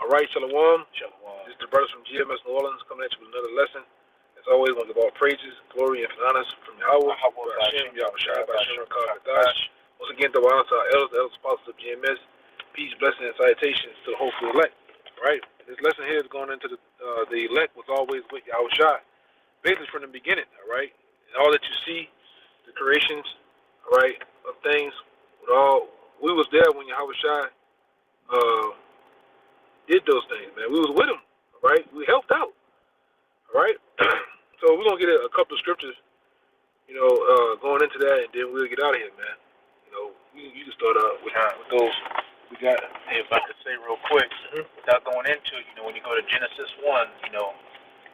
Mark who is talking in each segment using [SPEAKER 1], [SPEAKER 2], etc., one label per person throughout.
[SPEAKER 1] All right, Shalom.
[SPEAKER 2] Shalom.
[SPEAKER 1] This is the brothers from GMS New Orleans coming at you with another lesson. As always, we want to give all praises, glory, and honors from Yahweh, Hashem, Yahawashi, Hashem, Kadash. Once again, the honor to our elders, apostles of GMS. Peace, blessing, and salutations to the hopeful elect. All right, this lesson here is going into the elect was always with Yahawashi, basically from the beginning. All right, and all that you see, the creations, all right, of things, we was there when Yahawashi did those things, man. We was with him, all right? We helped out, all right? So we're going to get a couple of scriptures, going into that, and then we'll get out of here, man. You can start out with those we got.
[SPEAKER 2] Hey, if I could say real quick, without going into it, when you go to Genesis 1,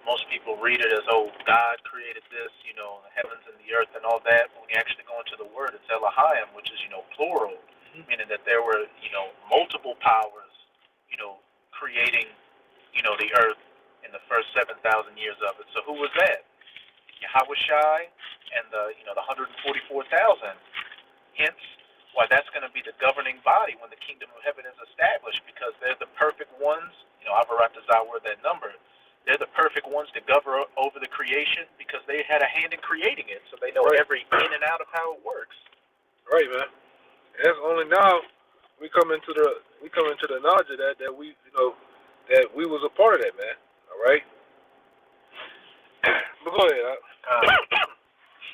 [SPEAKER 2] most people read it as, God created this, the heavens and the earth and all that. But when you actually go into the word, it's Elohim, which is, plural, meaning that there were, multiple powers, creating, the earth in the first 7,000 years of it. So who was that? Yahawashi and the 144,000. Hence, why that's going to be the governing body when the kingdom of heaven is established, because they're the perfect ones. Avaratazah were that number. They're the perfect ones to govern over the creation because they had a hand in creating it, so they know every in and out of how it works.
[SPEAKER 1] Right, man. And that's only now we come into the knowledge of that we that we was a part of that, man. All right. But go ahead.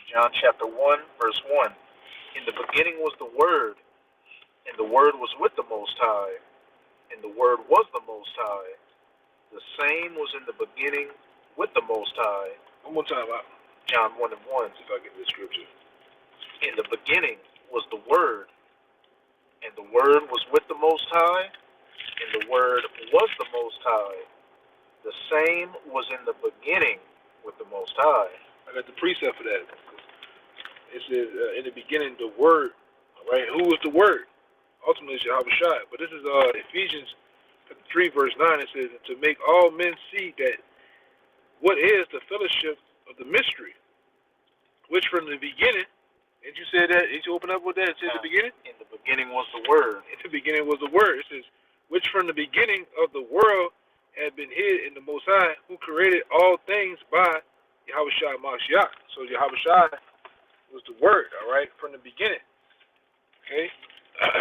[SPEAKER 2] John chapter 1, verse 1. In the beginning was the Word, and the Word was with the Most High, and the Word was the Most High. The same was in the beginning with the Most High.
[SPEAKER 1] One more time,
[SPEAKER 2] John 1 and 1.
[SPEAKER 1] See if I get this scripture.
[SPEAKER 2] In the beginning was the Word, and the Word was with the Most High, and the Word was the Most High. The same was in the beginning with the Most High.
[SPEAKER 1] I got the precept for that. It says, in the beginning, the Word. All right, who was the Word? Ultimately, it's Yahawashi. But this is Ephesians 3, verse 9. It says, to make all men see that what is the fellowship of the mystery, which from the beginning, did you say that? Did you open up with that? It says the beginning?
[SPEAKER 2] In the beginning was the Word.
[SPEAKER 1] In the beginning was the Word. It says, which from the beginning of the world had been hid in the Most High, who created all things by Yahawashi Mashiach. So Yahawashi was the Word, all right, from the beginning. Okay?
[SPEAKER 2] You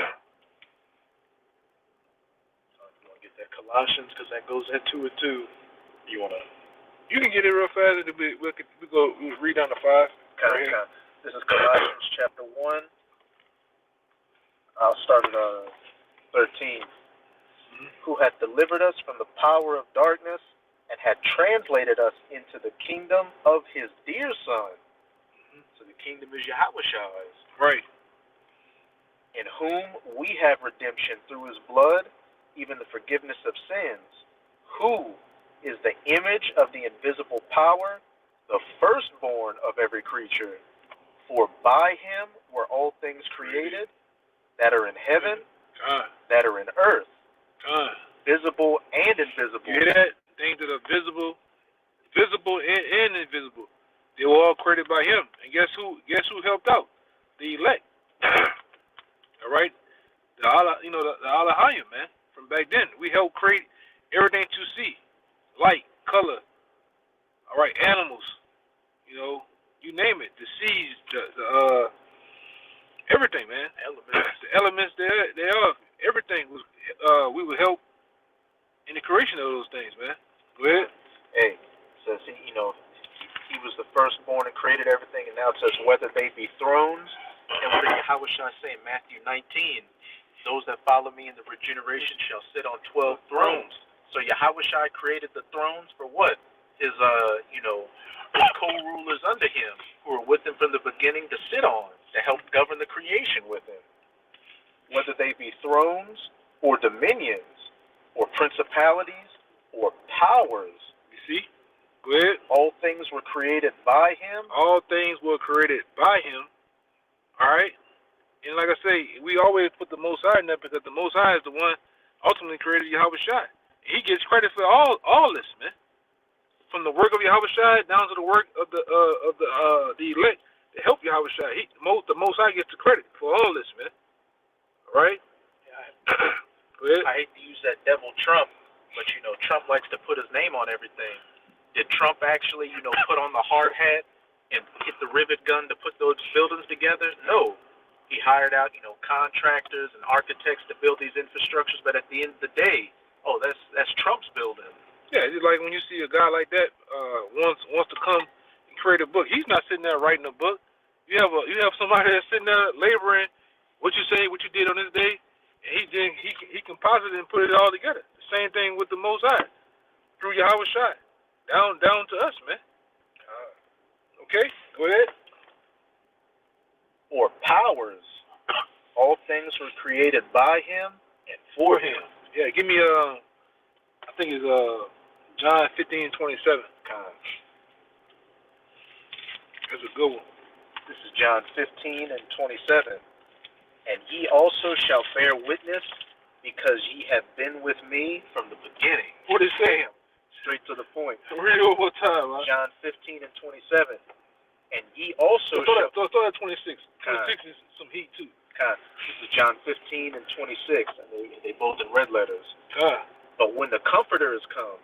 [SPEAKER 2] want to get that Colossians, because that goes into it too. You
[SPEAKER 1] can get it real fast. We'll read down to 5.
[SPEAKER 2] Okay. This is Colossians chapter 1. I'll start at 13. Who hath delivered us from the power of darkness and had translated us into the kingdom of his dear Son. So the kingdom is Yahawashi's.
[SPEAKER 1] Right.
[SPEAKER 2] In whom we have redemption through his blood, even the forgiveness of sins, who is the image of the invisible power, the firstborn of every creature. For by him were all things created, that are in heaven, that are in earth, visible and invisible.
[SPEAKER 1] You hear that? Things that are visible and invisible. They were all created by him. And guess who helped out? The elect. All right? The Elohim, man. From back then. We helped create everything to see. Light, color, all right, animals, you name it. The seas, the everything, man. The elements thereof. Everything was we would help in the creation of those things, man. Go ahead.
[SPEAKER 2] Hey, says he was the firstborn and created everything, and now it says whether they be thrones. And what did Yahawashi say in Matthew 19? Those that follow me in the regeneration shall sit on 12 thrones. So Yahawashi created the thrones for what? His co-rulers under him, who are with him from the beginning to sit on, to help govern the creation with him. Whether they be thrones or dominions or principalities or powers.
[SPEAKER 1] You see? Go ahead.
[SPEAKER 2] All things were created by him.
[SPEAKER 1] All things were created by him. All right? And like I say, we always put the Most High in that because the Most High is the one ultimately created Yahawashi. He gets credit for all this, man. From the work of Yahawashi down to the work of the elect to help Yahawashi. The Most High gets the credit for all this, man. All right?
[SPEAKER 2] Yeah, I hate to use that devil Trump but Trump likes to put his name on everything. Did Trump actually, put on the hard hat and hit the rivet gun to put those buildings together? No. He hired out, contractors and architects to build these infrastructures, but at the end of the day, that's Trump's building.
[SPEAKER 1] Yeah, it's like when you see a guy like that wants to come and create a book. He's not sitting there writing a book. You have somebody that's sitting there laboring what you say, what you did on this day, and he composited and put it all together. The same thing with the Most High through Yahawashi. Down to us, man. Okay, go ahead.
[SPEAKER 2] Or powers. All things were created by him and for him.
[SPEAKER 1] Yeah, give me I think it's John 15:27. That's a good one.
[SPEAKER 2] This is John 15:27. And ye also shall bear witness, because ye have been with me from the beginning.
[SPEAKER 1] What is saying?
[SPEAKER 2] Straight to the point.
[SPEAKER 1] Read it one more time, huh?
[SPEAKER 2] John 15:27. And ye also shall...
[SPEAKER 1] Throw that 26. 26 is some heat, too.
[SPEAKER 2] This is John 15:26, and they both in red letters. But when the Comforter is come,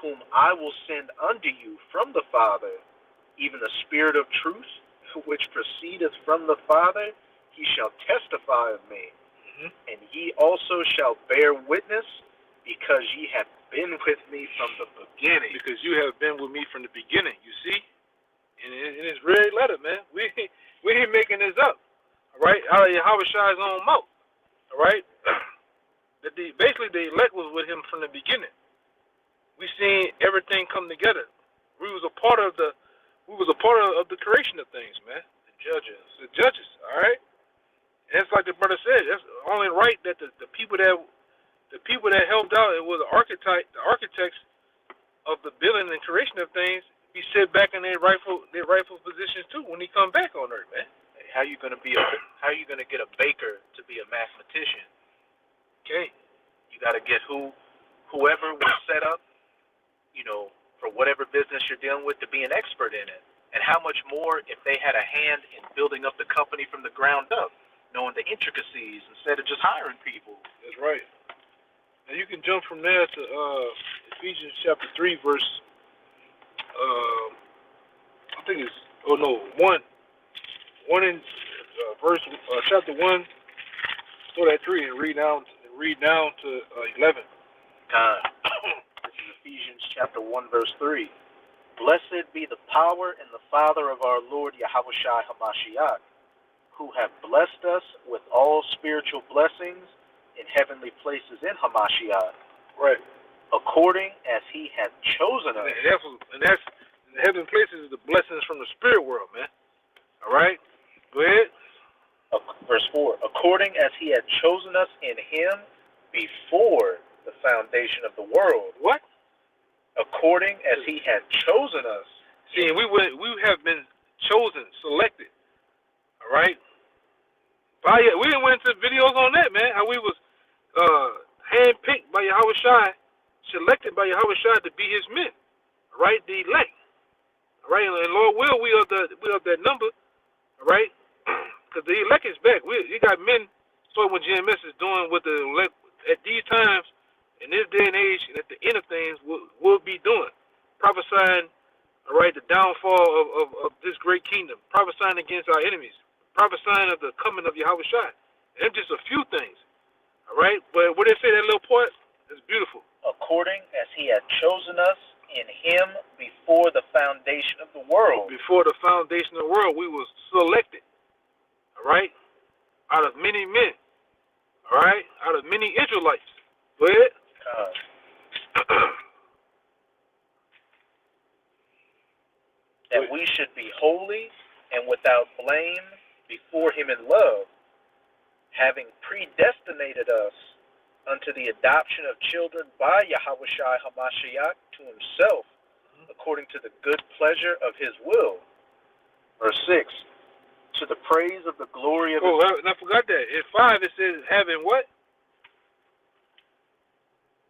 [SPEAKER 2] whom I will send unto you from the Father, even the Spirit of truth, which proceedeth from the Father, he shall testify of me. Mm-hmm. And ye also shall bear witness, because ye have been with me from the beginning.
[SPEAKER 1] Because you have been with me from the beginning, you see? In his red letter, man. We ain't making this up. All right? Out of Yahawashi's own mouth. All right? Basically, the elect was with him from the beginning. We seen everything come together. We was a part of the creation of things, man. The judges, all right? And it's like the brother said, it's only right that the people that helped out and were the architects of the building and creation of things be set back in their rightful positions too when he come back on earth, man.
[SPEAKER 2] How you gonna get a baker to be a mathematician?
[SPEAKER 1] Okay.
[SPEAKER 2] You gotta get whoever was set up, for whatever business you're dealing with, to be an expert in it. And how much more if they had a hand in building up the company from the ground up, knowing the intricacies instead of just hiring people.
[SPEAKER 1] That's right. Now you can jump from there to Ephesians chapter 3, verse I think it's 1 in verse chapter 1. Start at 3 and read down to 11.
[SPEAKER 2] This is Ephesians chapter 1, verse 3. Blessed be the power and the Father of our Lord Yahawashi Hamashiach, who have blessed us with all spiritual blessings in heavenly places in Hamashiach.
[SPEAKER 1] Right.
[SPEAKER 2] According as he hath chosen us.
[SPEAKER 1] And that's the heavenly places is the blessings from the spirit world, man. All right? Go ahead.
[SPEAKER 2] Verse 4. According as he had chosen us in him before the foundation of the world.
[SPEAKER 1] What?
[SPEAKER 2] According as he had chosen us.
[SPEAKER 1] See, we have been chosen, selected. All right? We didn't went into videos on that, man. How we was handpicked by Yahawashi, selected by Yahawashi to be his men. All right? The elect. All right? And Lord will, we of that number. All right? Because the elect is back. You got men, so when GMS is doing what the elect at these times, in this day and age, and at the end of things, will be doing. Prophesying, all right, the downfall of this great kingdom. Prophesying against our enemies. Prophesying of the coming of Yahawashi. And just a few things. All right? But what they say, that little part, is beautiful.
[SPEAKER 2] According as he had chosen us in him before the foundation of the world.
[SPEAKER 1] Before the foundation of the world, we was selected. All right? Out of many men. All right? Out of many Israelites. Go ahead.
[SPEAKER 2] That we should be holy and without blame before him in love, having predestinated us unto the adoption of children by Yahawashi Hamashiach to himself, according to the good pleasure of his will. Verse 6, to the praise of the glory of his...
[SPEAKER 1] and I forgot that. In 5 it says, having what?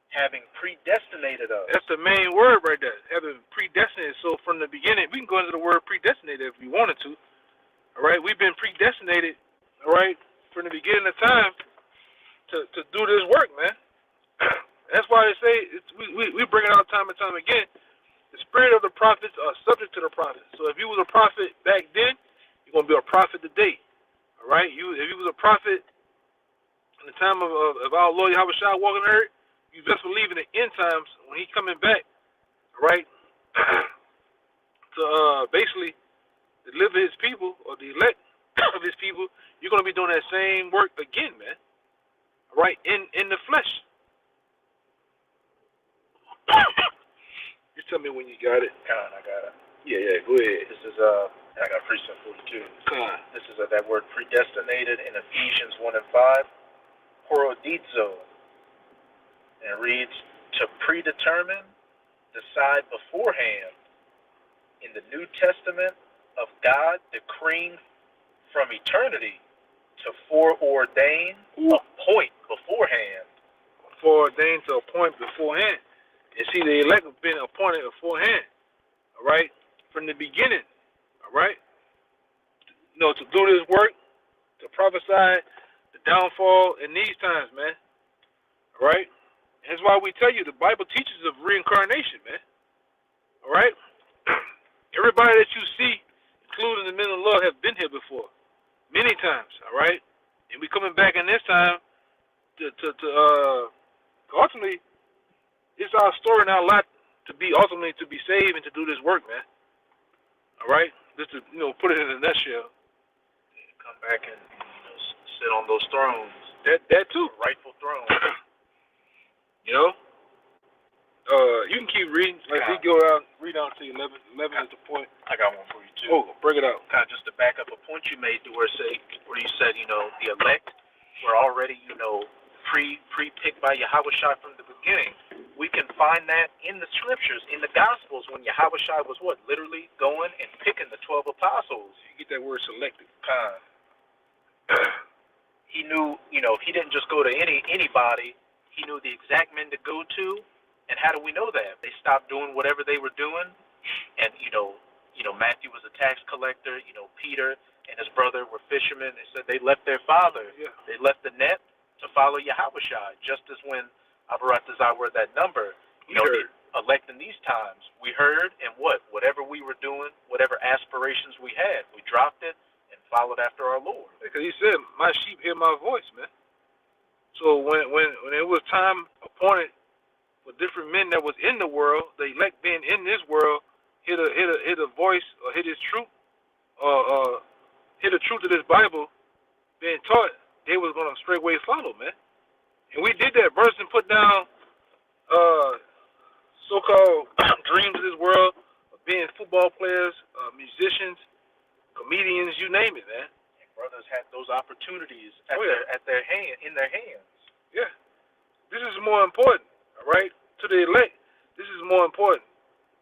[SPEAKER 2] Having predestinated us.
[SPEAKER 1] That's the main word right there. Having predestinated. So from the beginning, we can go into the word predestinated if we wanted to. All right? We've been predestinated, all right, from the beginning of time to do this work, man. That's why they say we bring it out time and time again. The spirit of the prophets are subject to the prophets. So if you was a prophet back then, you're gonna be a prophet today. All right. If you was a prophet in the time of our Lord Yahawashi walking the earth, you best believe in the end times when he's coming back. All right. To basically deliver his people or the elect of his people, you're gonna be doing that same work again, man. All right, in the flesh. You tell me when you got it.
[SPEAKER 2] I got it.
[SPEAKER 1] Yeah, go ahead.
[SPEAKER 2] This is I got precept 42. This is that word predestinated in Ephesians 1 and 5, porodizo, and it reads to predetermine, decide beforehand. In the New Testament of God decreeing from eternity to foreordain, appoint beforehand.
[SPEAKER 1] Foreordained to appoint beforehand. And see, the elect have been appointed beforehand. All right, from the beginning. All right, to do this work, to prophesy the downfall in these times, man. All right, and that's why we tell you the Bible teaches of reincarnation, man. All right, everybody that you see, including the men of the Lord, have been here before, many times. All right, and we coming back in this time to ultimately, it's our story and our lot to be ultimately to be saved and to do this work, man. All right, just to put it in a nutshell.
[SPEAKER 2] Come back and sit on those thrones.
[SPEAKER 1] That too,
[SPEAKER 2] rightful throne.
[SPEAKER 1] You can keep reading. Like we go down, read down to 11. 11 is the point.
[SPEAKER 2] I got one for you too.
[SPEAKER 1] Oh, bring it out.
[SPEAKER 2] Kind of just to back up a point you made, where you said the elect were already pre-picked by Yahawashi from the beginning. We can find that in the scriptures, in the Gospels, when Yahawashi was literally going and picking the 12 apostles.
[SPEAKER 1] You get that word selected.
[SPEAKER 2] He knew, he didn't just go to anybody. He knew the exact men to go to. And how do we know that? They stopped doing whatever they were doing. And, Matthew was a tax collector. Peter and his brother were fishermen. They said they left their father.
[SPEAKER 1] Yeah.
[SPEAKER 2] They left the net to follow Yahawashi. Just as when Abaratazar were that number, the elect in these times, we heard, and whatever we were doing, whatever aspirations we had, we dropped it and followed after our Lord.
[SPEAKER 1] Because he said, my sheep hear my voice, man. So when it was time appointed for different men that was in the world, the elect being in this world, hear a voice or hear his truth, or hear the truth of this Bible being taught, they was going to straightway follow, man. And we did that. Burson put down so-called dreams of this world of being football players, musicians, comedians, you name it, man.
[SPEAKER 2] And brothers had those opportunities in their hands.
[SPEAKER 1] Yeah. This is more important, all right? To the elect, this is more important.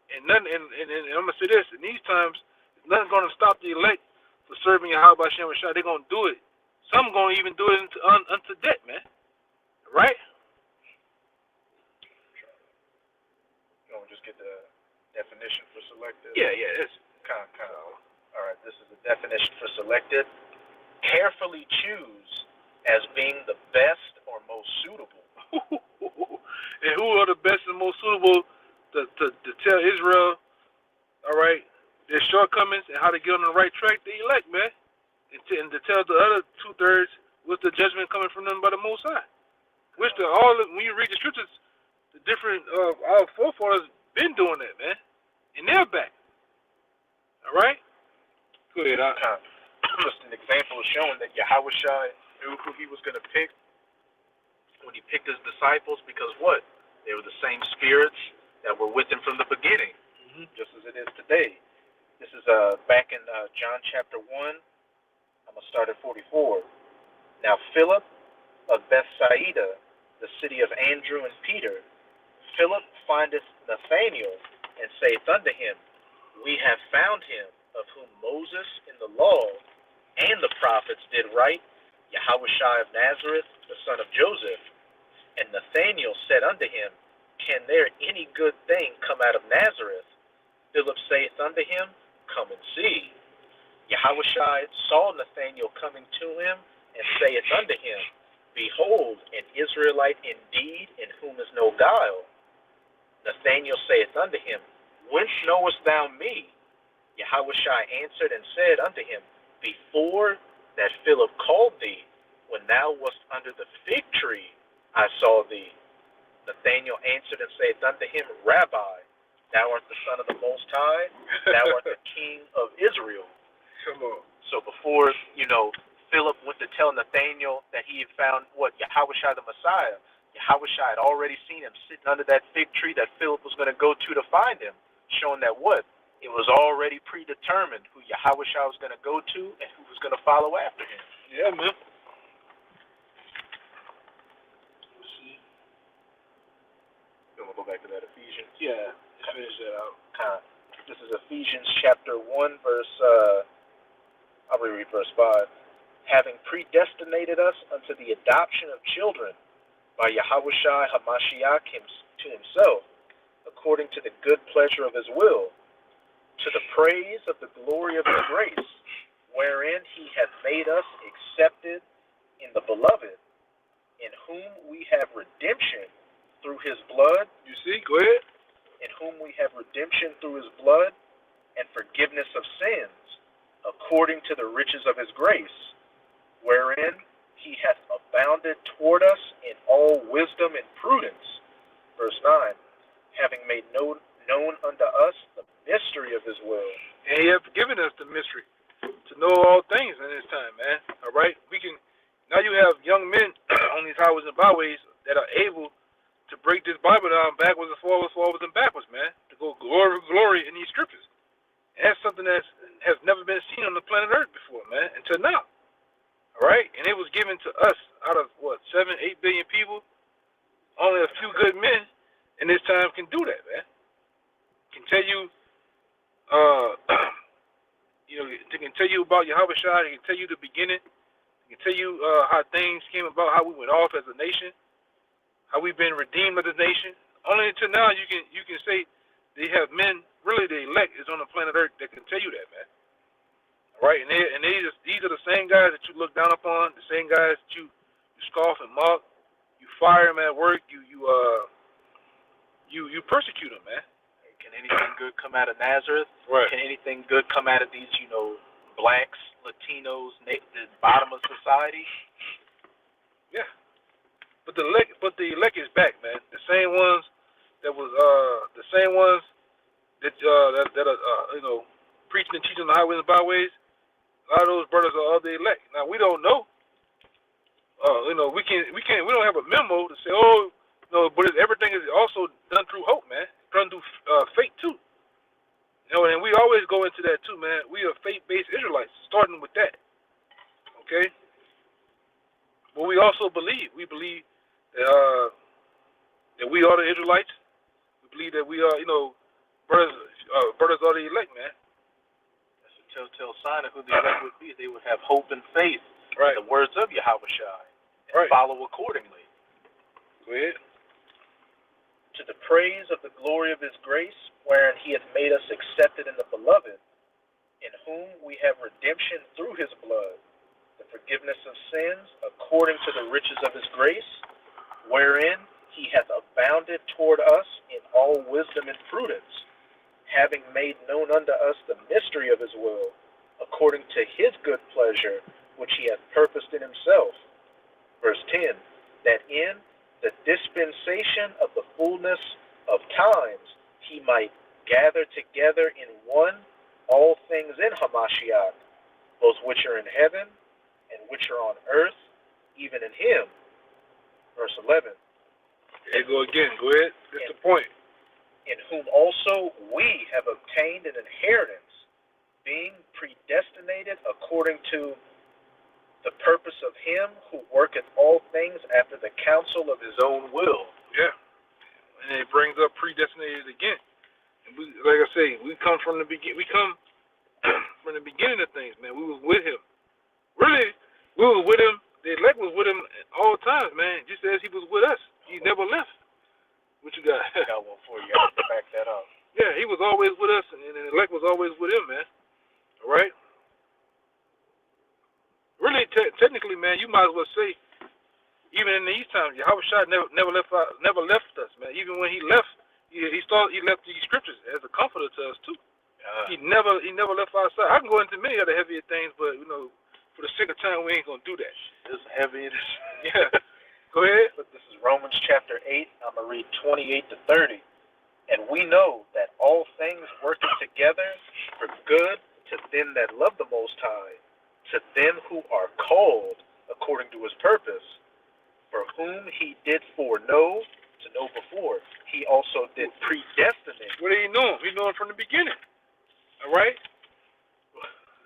[SPEAKER 1] And I'm gonna say this, in these times, nothing's gonna stop the elect for serving Yahweh Shem Rashad. They're gonna do it. Some gonna even do it unto death, man. Right?
[SPEAKER 2] You want to just get the definition for selected?
[SPEAKER 1] Yeah, it's
[SPEAKER 2] kind of. All right, this is the definition for selected. Carefully choose as being the best or most suitable.
[SPEAKER 1] And who are the best and most suitable to tell Israel, all right, their shortcomings and how to get on the right track? The elect, man. And to tell the other 2/3 what's the judgment coming from them by the Most High. Which when you read the scriptures, the different our forefathers been doing that, man. And they're back. All right? Go ahead.
[SPEAKER 2] Just an example of showing that Yahawashi knew who he was going to pick when he picked his disciples, because they were the same spirits that were with him from the beginning, just as it is today. This is back in John chapter 1. I'm going to start at 44. Now Philip of Bethsaida, the city of Andrew and Peter, Philip findeth Nathanael, and saith unto him, We have found him, of whom Moses in the law and the prophets did write, Yahawashi of Nazareth, the son of Joseph. And Nathanael said unto him, Can there any good thing come out of Nazareth? Philip saith unto him, Come and see. Yahawashi saw Nathanael coming to him, and saith unto him, Behold, an Israelite indeed, in whom is no guile. Nathanael saith unto him, Whence knowest thou me? Yahawashi answered and said unto him, Before that Philip called thee, when thou wast under the fig tree, I saw thee. Nathanael answered and saith unto him, Rabbi, thou art the Son of the Most High, thou art the King of Israel.
[SPEAKER 1] Come on.
[SPEAKER 2] So before, Philip went to tell Nathanael that he had found, Yahawashi the Messiah, Yahawashi had already seen him sitting under that fig tree that Philip was going to go to find him, showing that what? It was already predetermined who Yahawashi was going to go to and who was going to follow after him.
[SPEAKER 1] Yeah, man.
[SPEAKER 2] You want to go back to that Ephesians?
[SPEAKER 1] Yeah, finish that out.
[SPEAKER 2] This is Ephesians chapter 1, verse, I'll reread verse 5. Having predestinated us unto the adoption of children by Yahawashi Hamashiach to himself, according to the good pleasure of his will, to the praise of the glory of his grace, wherein he hath made us accepted in the beloved, in whom we have redemption through his blood.
[SPEAKER 1] You see? Go ahead.
[SPEAKER 2] In whom we have redemption through his blood and forgiveness of sins, according to the riches of his grace, wherein he hath abounded toward us in all wisdom and prudence. Verse 9, having made known unto us the mystery of his will.
[SPEAKER 1] And he hath given us the mystery to know all things in this time, man. All right? Now you have young men on these highways and byways that are able to break this Bible down backwards and forwards and backwards, man. To go glory in these scriptures. And that's something that has never been seen on the planet Earth before, man, until now. All right? And it was given to us out of, 7, 8 billion people. Only a few good men in this time can do that, man. Can tell you, they can tell you about Yahawashi. They can tell you the beginning. They can tell you how things came about, how we went off as a nation, how we've been redeemed as a nation. Only until now you can say they have men. Really, the elect is on the planet Earth that can tell you that, man. All right, and these are the same guys that you look down upon, the same guys that you scoff and mock. You fire them at work. You persecute them, man.
[SPEAKER 2] Can anything good come out of Nazareth?
[SPEAKER 1] Right.
[SPEAKER 2] Can anything good come out of these, blacks, Latinos, the bottom of society?
[SPEAKER 1] Yeah. But the elect is back, man. The same ones that are preaching and teaching on the highways and byways. A lot of those brothers are of the elect. Now we don't know. We don't have a memo to say, but everything is also done through hope, man. Done through faith too. And we always go into that too, man. We are faith-based Israelites, starting with that. Okay. But we also believe. We believe that we are the Israelites. We believe that we are, brothers are the elect, man.
[SPEAKER 2] That's a telltale sign of who the elect would be. They would have hope and faith
[SPEAKER 1] Right.
[SPEAKER 2] in the words of Yahawashi and
[SPEAKER 1] Right.
[SPEAKER 2] follow accordingly.
[SPEAKER 1] Go ahead.
[SPEAKER 2] To the praise of the glory of his grace, wherein he hath made us accepted in the beloved, in whom we have redemption through his blood, the forgiveness of sins, according to the riches of his grace, wherein he hath abounded toward us in all wisdom and prudence, having made known unto us the mystery of his will, according to his good pleasure, which he hath purposed in himself. Verse 10, that in the dispensation of the fullness of times he might gather together in one all things in Hamashiach, both which are in heaven and which are on earth, even in him. Verse 11.
[SPEAKER 1] There you go again. Go ahead. That's the point.
[SPEAKER 2] In whom also we have obtained an inheritance, being predestinated according to the purpose of him who worketh all things after the counsel of his own will.
[SPEAKER 1] Yeah. And it brings up predestinated again. And we, like I say, we come from the beginning. We come from the beginning of things, man. We was with him. Really, we was with him. The elect was with him all times, man. Just as he was with us. He never left. What you got?
[SPEAKER 2] I got one for you. I have to back that up.
[SPEAKER 1] Yeah, he was always with us, and the elect was always with him, man. All right? Really, technically, man, you might as well say, even in these time, Yahawashi never left us, man. Even when he left, he left these scriptures as a comforter to us too. He never left our side. I can go into many other heavier things, but for the sake of time, we ain't gonna do that.
[SPEAKER 2] It's heavy.
[SPEAKER 1] Yeah. Go ahead.
[SPEAKER 2] But this is Romans chapter 8. I'm gonna read 28 to 30. And we know that all things working together for good to them that love the Most High, to them who are called according to his purpose, for whom he did foreknow, to know before, he also did predestinate.
[SPEAKER 1] What did he know? He knew him from the beginning. All right?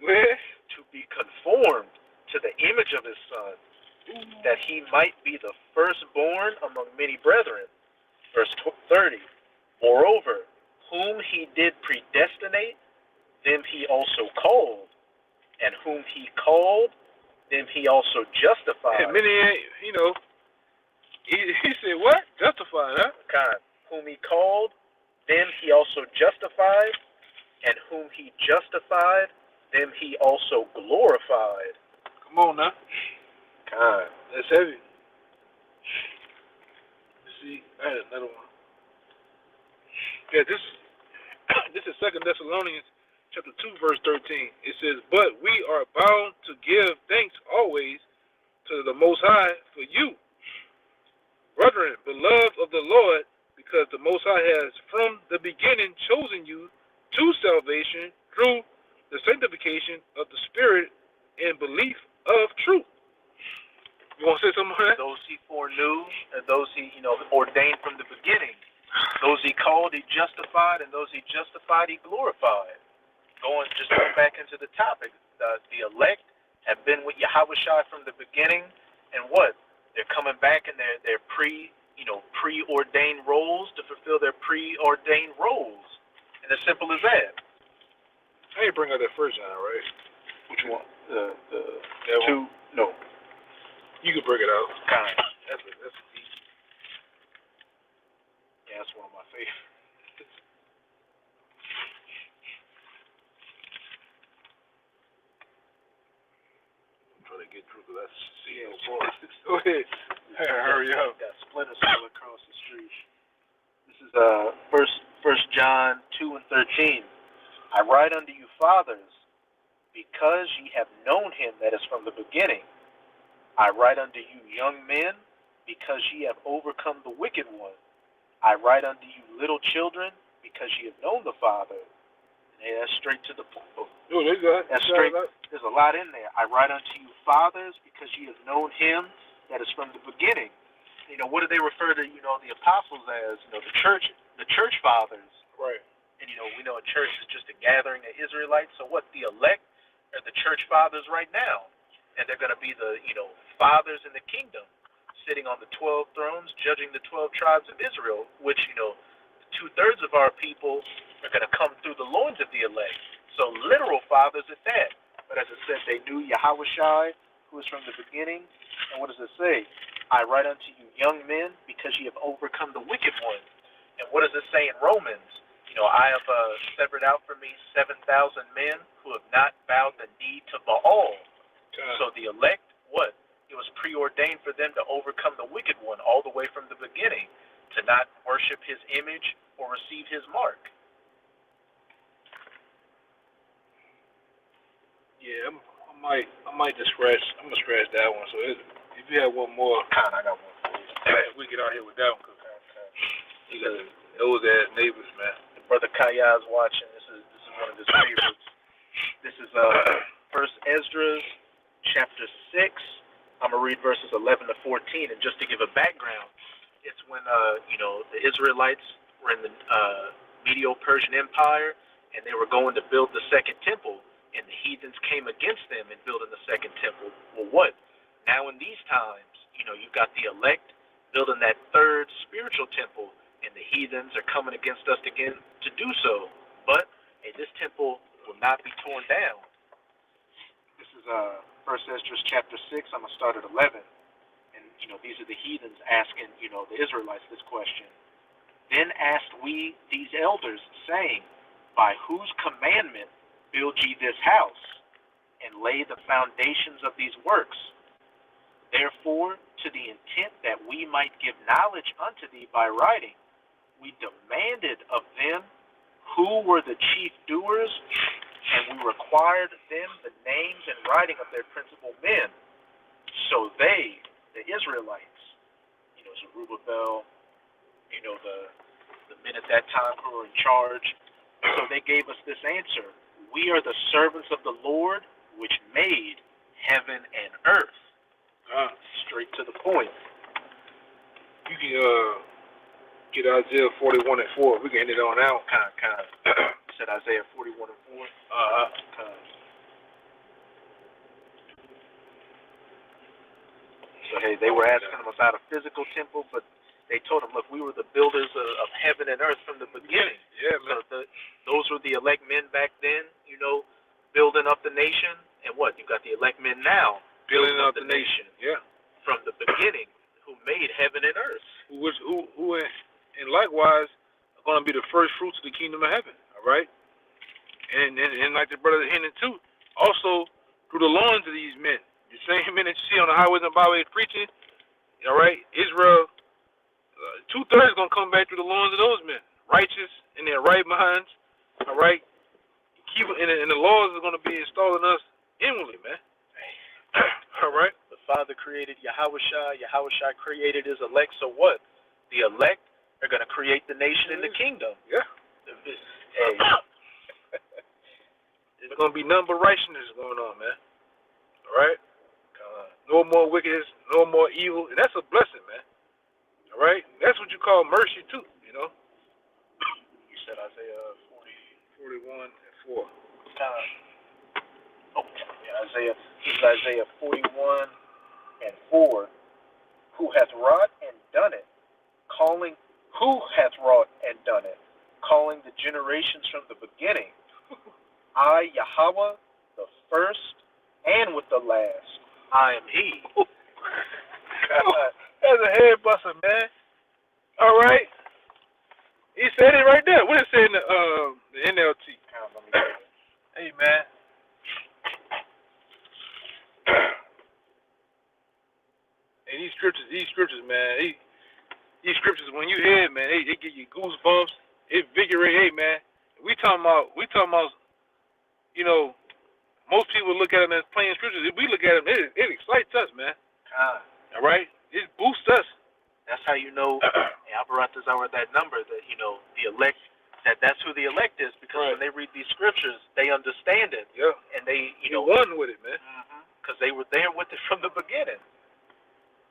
[SPEAKER 1] Where?
[SPEAKER 2] To be conformed to the image of his Son, that he might be the firstborn among many brethren. Verse 30. Moreover, whom he did predestinate, them he also called, and whom he called, them he also justified.
[SPEAKER 1] And many, he said what? Justified, huh?
[SPEAKER 2] God, whom he called, them he also justified, and whom he justified, them he also glorified.
[SPEAKER 1] Come on now.
[SPEAKER 2] God,
[SPEAKER 1] that's heavy. Let's see, I had another one. Yeah, this is 2 Thessalonians chapter 2, verse 13. It says, "But we are bound to give thanks always to the Most High for you, brethren, beloved of the Lord, because the Most High has from the beginning chosen you to salvation through the sanctification of the Spirit and belief of truth." You want to say something on that?
[SPEAKER 2] Those he foreknew, and those he, ordained from the beginning. Those he called, he justified, and those he justified, he glorified. Going back into the topic, the elect have been with Yahawashi from the beginning, and what? They're coming back in their preordained roles to fulfill their preordained roles. And as simple as that.
[SPEAKER 1] I ain't bring out that first John, right?
[SPEAKER 2] Which one? The
[SPEAKER 1] two?
[SPEAKER 2] One? No.
[SPEAKER 1] You can bring it out.
[SPEAKER 2] Kind.
[SPEAKER 1] That's deep.
[SPEAKER 2] Yeah, that's one of my favorites.
[SPEAKER 1] I'm trying to get through because I see no more. Go ahead. Hurry up.
[SPEAKER 2] Got splinters all across the street. This is First John 2 and 13. I write unto you, fathers, because ye have known him that is from the beginning. I write unto you, young men, because ye have overcome the wicked one. I write unto you, little children, because ye have known the Father. And that's straight to the point.
[SPEAKER 1] Oh, that's
[SPEAKER 2] straight. There's a lot in there. I write unto you, fathers, because ye have known him that is from the beginning. What do they refer to, the apostles as? The church fathers.
[SPEAKER 1] Right.
[SPEAKER 2] And, we know a church is just a gathering of Israelites. So what? The elect are the church fathers right now. And they're going to be the, fathers in the kingdom, sitting on the 12 thrones, judging the 12 tribes of Israel, which, 2/3 of our people are going to come through the loins of the elect. So literal fathers at that. But as I said, they knew Yahawashi, who is from the beginning. And what does it say? I write unto you, young men, because ye have overcome the wicked one. And what does it say in Romans? I have severed out from me 7,000 men who have not bowed the knee to Baal. So the elect, what? It was preordained for them to overcome the wicked one all the way from the beginning, to not worship his image or receive his mark.
[SPEAKER 1] Yeah, I might just scratch. I'm gonna scratch that one. So if you have one more,
[SPEAKER 2] I got one for you.
[SPEAKER 1] We get out here with that one. You got those ass neighbors, man.
[SPEAKER 2] The brother Kaya is watching. This is one of his favorites. This is First Esdras chapter 6. I'm gonna read verses 11 to 14, and just to give a background, it's when the Israelites were in the Medo-Persian Empire, and they were going to build the second temple, and the heathens came against them in building the second temple. Well, what? Now in these times, you've got the elect building that third spiritual temple, and the heathens are coming against us again to do so. But this temple will not be torn down. This is First Esdras chapter 6. I'm gonna start at 11, and these are the heathens asking the Israelites this question. Then asked we these elders, saying, by whose commandment build ye this house, and lay the foundations of these works? Therefore, to the intent that we might give knowledge unto thee by writing, we demanded of them who were the chief doers, and we required them the names and writing of their principal men. So they, the Israelites, Zerubbabel, the men at that time who were in charge, so they gave us this answer: we are the servants of the Lord, which made heaven and earth. Straight to the point.
[SPEAKER 1] You can get Isaiah 41 and 4. We can end it on out.
[SPEAKER 2] Kind of. You said Isaiah 41 and 4? So, hey, they were asking him about a physical temple, but they told him, look, we were the builders of heaven and earth from the beginning.
[SPEAKER 1] Yeah, man.
[SPEAKER 2] So those were the elect men back then, building up the nation. And what? You got the elect men now
[SPEAKER 1] building up the nation. Yeah.
[SPEAKER 2] From the beginning, who made heaven and earth.
[SPEAKER 1] Who and likewise are going to be the first fruits of the kingdom of heaven. All right. And like the brother hinted too, also through the loins of these men. The same men that you see on the highways and byways preaching, all right, Israel, 2/3 is going to come back through the loins of those men, righteous in their right minds, all right. And the laws are going to be installed in us inwardly, man. All right.
[SPEAKER 2] The Father created Yahawashi. Yahawashi created his elect. So what? The elect are going to create the nation and the kingdom.
[SPEAKER 1] Yeah.
[SPEAKER 2] Hey.
[SPEAKER 1] There's going to be none but righteousness going on, man. All right. No more wickedness, no more evil. And that's a blessing, man. All right? That's what you call mercy, too, You
[SPEAKER 2] said Isaiah 41
[SPEAKER 1] and 4.
[SPEAKER 2] Isaiah 41 and 4. Who hath wrought and done it? Calling the generations from the beginning. I, Yahweh, the first and with the last. I am He.
[SPEAKER 1] That's a head buster, man. All right. He said it right there. What did it say in the NLT? Hey, man. And these scriptures, man. These scriptures, when you hear it, man, they give you goosebumps. It invigorate. Hey, man. We talking about. Most people look at them as plain scriptures. If we look at them, it excites us, man. All right? It boosts us.
[SPEAKER 2] That's how you know, Apparatus are that number, that, the elect, that's who the elect is, because when they read these scriptures, they understand it.
[SPEAKER 1] Yeah.
[SPEAKER 2] And they,
[SPEAKER 1] one with it, man.
[SPEAKER 2] Because they were there with it from the beginning.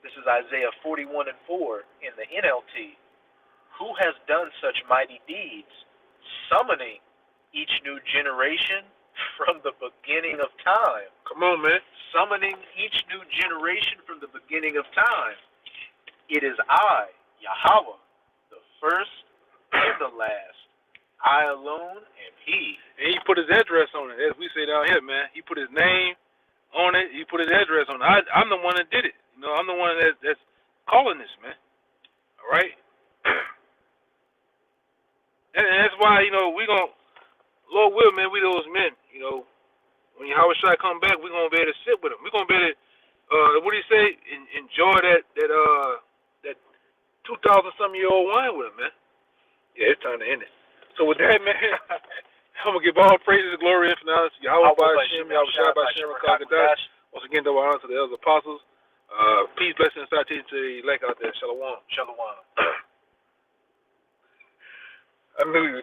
[SPEAKER 2] This is Isaiah 41 and 4 in the NLT. Who has done such mighty deeds, summoning each new generation from the beginning of time?
[SPEAKER 1] Come on, man.
[SPEAKER 2] Summoning each new generation from the beginning of time. It is I, Yahweh, the first and the last. I alone am He.
[SPEAKER 1] And He put His address on it, as we say down here, man. He put His name on it. He put His address on it. I'm the one that did it. I'm the one that's calling this, man. All right? And that's why, we going to, Lord will, man, we those men, when Yahawashi come back, we're going to be able to sit with Him. We're going to be able to, what do you say, enjoy that 2,000-some-year-old wine with Him, man. Yeah, it's time to end it. So with that, man, I'm going to give all praises, glory, and finality to Yahweh by Hashem, Yahawashi by Hashem, Kakadash. Once again, double honor to the elders apostles. Peace, blessings, and salutation to the elect out there. Shalom.
[SPEAKER 2] Shalom.
[SPEAKER 1] I knew you